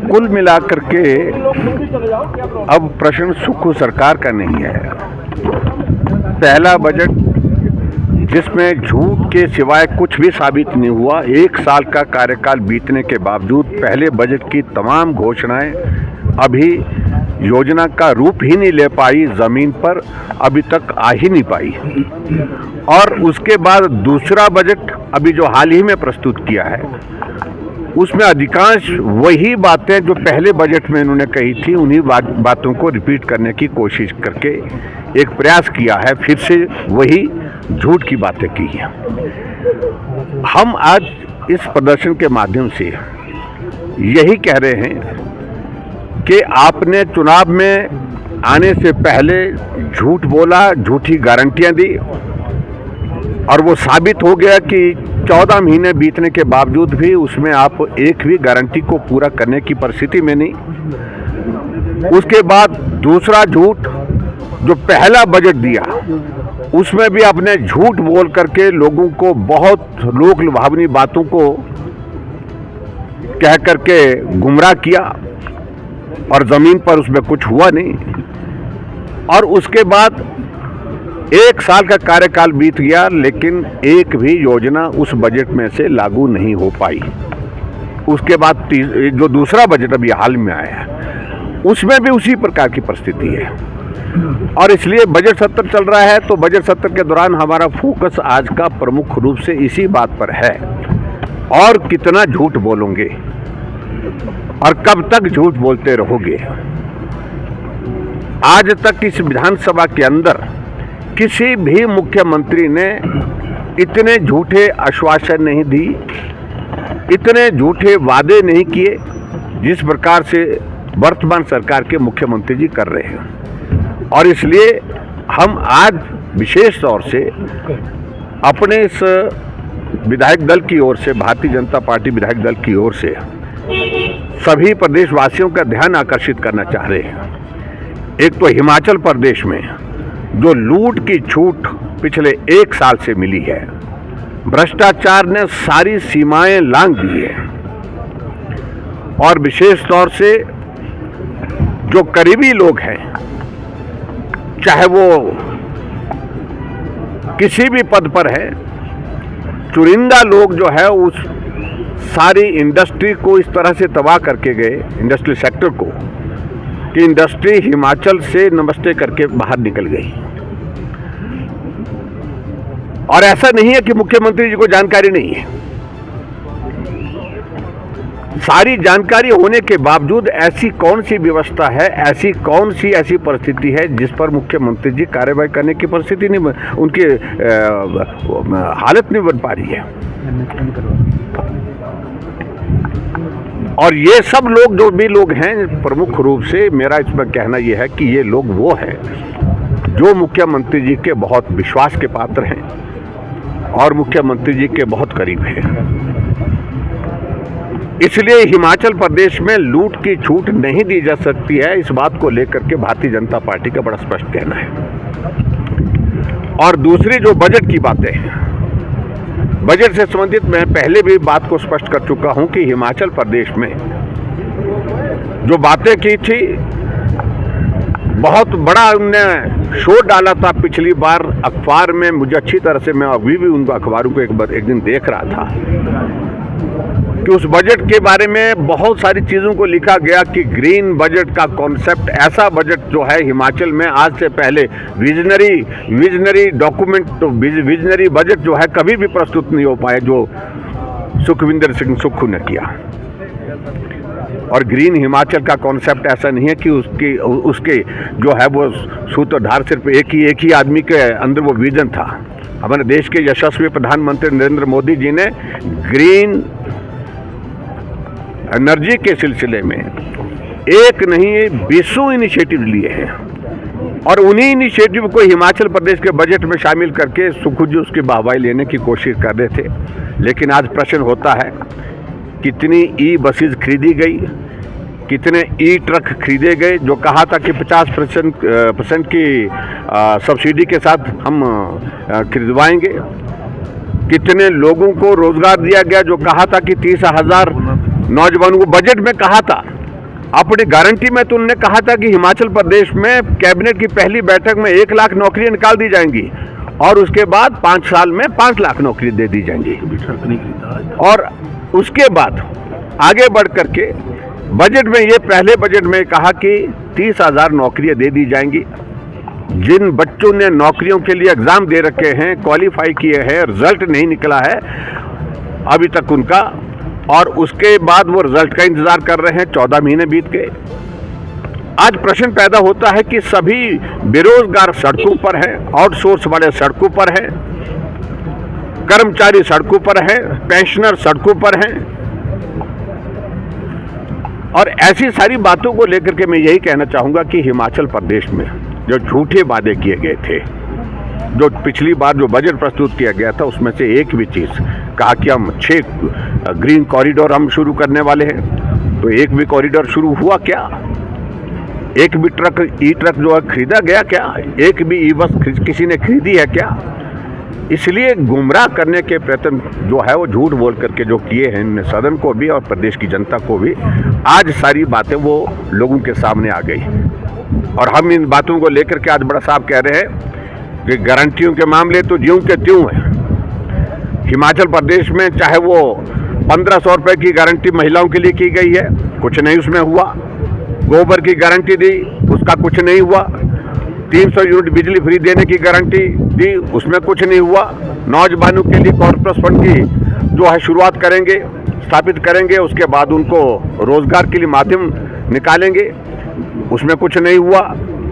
कुल मिलाकर के अब प्रश्न सुखू सरकार का नहीं है। पहला बजट जिसमें झूठ के सिवाय कुछ भी साबित नहीं हुआ, 1 साल का कार्यकाल बीतने के बावजूद पहले बजट की तमाम घोषणाएं अभी योजना का रूप ही नहीं ले पाई, जमीन पर अभी तक आ ही नहीं पाई। और उसके बाद दूसरा बजट अभी जो हाल ही में प्रस्तुत किया है, उसमें अधिकांश वही बातें जो पहले बजट में इन्होंने कही थी, उन्हीं बातों को रिपीट करने की कोशिश करके एक प्रयास किया है, फिर से वही झूठ की बातें की हैं। हम आज इस प्रदर्शन के माध्यम से यही कह रहे हैं कि आपने चुनाव में आने से पहले झूठ बोला, झूठी गारंटियां दी, और वो साबित हो गया कि 14 महीने बीतने के बावजूद भी उसमें आप एक भी गारंटी को पूरा करने की परिस्थिति में नहीं। उसके बाद दूसरा झूठ जो पहला बजट दिया, उसमें भी आपने झूठ बोल करके लोगों को बहुत लोक लुभावनी बातों को कह करके गुमराह किया, और जमीन पर उसमें कुछ हुआ नहीं। और उसके बाद 1 साल का कार्यकाल बीत गया, लेकिन एक भी योजना उस बजट में से लागू नहीं हो पाई। उसके बाद जो दूसरा बजट अभी हाल में आया है, उसमें भी उसी प्रकार की परिस्थिति है। और इसलिए बजट सत्र चल रहा है, तो बजट सत्र के दौरान हमारा फोकस आज का प्रमुख रूप से इसी बात पर है, और कितना झूठ बोलोगे और कब तक झूठ बोलते रहोगे। आज तक इस विधानसभा के अंदर किसी भी मुख्यमंत्री ने इतने झूठे आश्वासन नहीं दी, इतने झूठे वादे नहीं किए जिस प्रकार से वर्तमान सरकार के मुख्यमंत्री जी कर रहे हैं। और इसलिए हम आज विशेष तौर से अपने इस विधायक दल की ओर से, भारतीय जनता पार्टी विधायक दल की ओर से सभी प्रदेशवासियों का ध्यान आकर्षित करना चाह रहे हैं। एक तो हिमाचल प्रदेश में जो लूट की छूट पिछले 1 साल से मिली है, भ्रष्टाचार ने सारी सीमाएं लांघ दी है, और विशेष तौर से जो करीबी लोग हैं, चाहे वो किसी भी पद पर है, चुनिंदा लोग जो है उस सारी इंडस्ट्री को इस तरह से तबाह करके गए, इंडस्ट्रियल सेक्टर को, कि इंडस्ट्री हिमाचल से नमस्ते करके बाहर निकल गई। और ऐसा नहीं है कि मुख्यमंत्री जी को जानकारी नहीं है, सारी जानकारी होने के बावजूद ऐसी कौन सी व्यवस्था है, ऐसी कौन सी ऐसी परिस्थिति है जिस पर मुख्यमंत्री जी कार्रवाई करने की परिस्थिति नहीं, उनकी हालत नहीं बन पा रही है। और ये सब लोग जो भी लोग हैं, प्रमुख रूप से मेरा इसमें कहना यह है कि ये लोग वो हैं जो मुख्यमंत्री जी के बहुत विश्वास के पात्र हैं और मुख्यमंत्री जी के बहुत करीब हैं। इसलिए हिमाचल प्रदेश में लूट की छूट नहीं दी जा सकती है, इस बात को लेकर के भारतीय जनता पार्टी का बड़ा स्पष्ट कहना है। और दूसरी जो बजट की बातें हैं, बजट से संबंधित मैं पहले भी बात को स्पष्ट कर चुका हूं कि हिमाचल प्रदेश में जो बातें की थी, बहुत बड़ा उनने शोर डाला था पिछली बार अखबार में। मुझे अच्छी तरह से, मैं अभी भी उन अखबारों को एक दिन देख रहा था कि उस बजट के बारे में बहुत सारी चीज़ों को लिखा गया कि ग्रीन बजट का कॉन्सेप्ट, ऐसा बजट जो है हिमाचल में आज से पहले विजनरी डॉक्यूमेंट, विजनरी बजट जो है कभी भी प्रस्तुत नहीं हो पाया जो सुखविंदर सिंह सुक्खू ने किया। और ग्रीन हिमाचल का कॉन्सेप्ट ऐसा नहीं है कि उसके जो है वो सूत्रधार सिर्फ एक ही आदमी के अंदर वो विजन था। हमारे देश के यशस्वी प्रधानमंत्री नरेंद्र मोदी जी ने ग्रीन एनर्जी के सिलसिले में एक नहीं 20 इनिशिएटिव लिए हैं, और उन्हीं इनिशिएटिव को हिमाचल प्रदेश के बजट में शामिल करके सुक्खू जी उसकी वाहवाही लेने की कोशिश कर रहे थे। लेकिन आज प्रश्न होता है, कितनी ई बसेज खरीदी गई, कितने ई ट्रक खरीदे गए जो कहा था कि 50% की सब्सिडी के साथ हम खरीदवाएंगे, कितने लोगों को रोजगार दिया गया जो कहा था कि 30,000 नौजवानों को बजट में कहा था अपनी गारंटी में तो उन्होंने कहा था कि हिमाचल प्रदेश में कैबिनेट की पहली बैठक में 1 लाख नौकरियां निकाल दी जाएंगी और उसके बाद 5 साल में 5 लाख नौकरी दे दी जाएंगी। और उसके बाद आगे बढ़ करके बजट में ये पहले बजट में कहा कि 30,000 नौकरियां दे दी जाएंगी। जिन बच्चों ने नौकरियों के लिए एग्जाम दे रखे हैं, क्वालिफाई किए हैं, रिजल्ट नहीं निकला है अभी तक उनका, और उसके बाद वो रिजल्ट का इंतजार कर रहे हैं, 14 महीने बीत गए। आज प्रश्न पैदा होता है कि सभी बेरोजगार सड़कों पर हैं, आउटसोर्स वाले सड़कों पर हैं, कर्मचारी सड़कों पर हैं, पेंशनर सड़कों पर हैं, और ऐसी सारी बातों को लेकर के मैं यही कहना चाहूंगा कि हिमाचल प्रदेश में जो झूठे वादे किए गए थे, जो पिछली बार जो बजट प्रस्तुत किया गया था उसमें से एक भी चीज कहा कि हम 6 ग्रीन कॉरिडोर हम शुरू करने वाले हैं, तो एक भी कॉरिडोर शुरू हुआ क्या? एक भी ई ट्रक जो है खरीदा गया क्या? एक भी ई बस किसी ने खरीदी है क्या? इसलिए गुमराह करने के प्रयत्न जो है वो झूठ बोल करके जो किए हैं इनने सदन को भी और प्रदेश की जनता को भी, आज सारी बातें वो लोगों के सामने आ गई। और हम इन बातों को लेकर के आज बड़ा साफ कह रहे हैं कि गारंटियों के मामले तो ज्यों के त्यों हैं। हिमाचल प्रदेश में चाहे वो 1500 रुपये की गारंटी महिलाओं के लिए की गई है, कुछ नहीं उसमें हुआ। गोबर की गारंटी दी, उसका कुछ नहीं हुआ। 300 यूनिट बिजली फ्री देने की गारंटी दी, उसमें कुछ नहीं हुआ। नौजवानों के लिए कॉर्पोरेट फंड की जो है शुरुआत करेंगे, स्थापित करेंगे, उसके बाद उनको रोजगार के लिए माध्यम निकालेंगे, उसमें कुछ नहीं हुआ।